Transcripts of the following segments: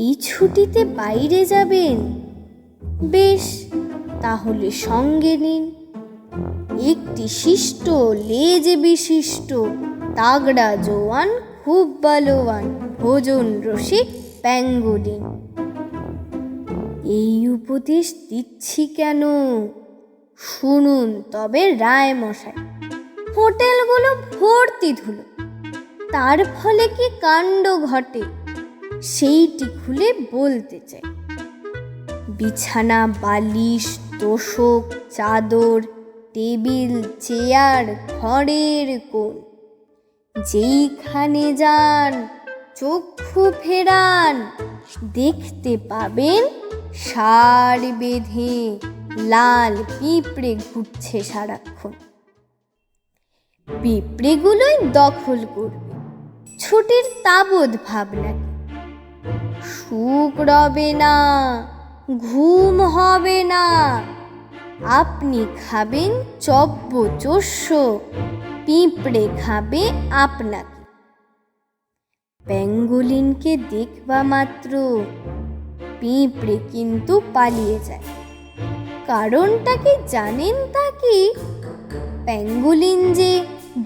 এই ছুটিতে বাইরে যাবেন? বেশ, তাহলে সঙ্গে নিন একটি শিষ্ট লেজ বিশিষ্ট তাগড়া জোয়ান খুব বলবান ভোজন রসিক প্যাঙ্গোলিন। এই উপদেশ দিচ্ছি কেন, শুনুন তবে রায় মশাই। হোটেলগুলো ভর্তি ধুলো, তার ফলে কি কাণ্ড ঘটে সেইটি খুলে বলতে চাই। বিছানা, বালিশ, তোশক, চাদর, টেবিল, চেয়ার, ঘরের কোণ, যেইখানে যান চক্ষু ফেরান দেখতে পাবেন সার বেঁধে লাল পিঁপড়ে ঘুরছে সারাক্ষণ। পিঁপড়েগুলোই দখল করবে ছুটির তাবৎ ভাবনাকে। সুখ রবে না, ঘুম হবে না, আপনি খাবেন চব্বচস্য, পিঁপড়ে খাবে আপনাকে। প্যাঙ্গোলিনকে দেখবা মাত্র পিঁপড়ে কিন্তু পালিয়ে যায়। কারণটা কি জানেন তা কি? প্যাঙ্গোলিন যে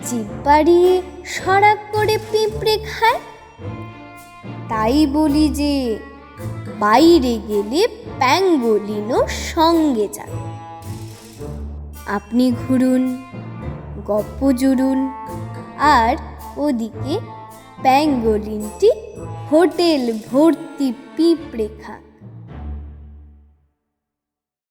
জিভ বাড়িয়ে সরাক করে পিঁপড়ে খায়। তাই বলি যে বাইরে গেলে প্যাঙ্গোলিনও সঙ্গে যান। আপনি ঘুরুন, গপ্প জুড়ুন, আর ওদিকে প্যাঙ্গোলিনটি হোটেল ভর্তি পিঁপড়ে খান।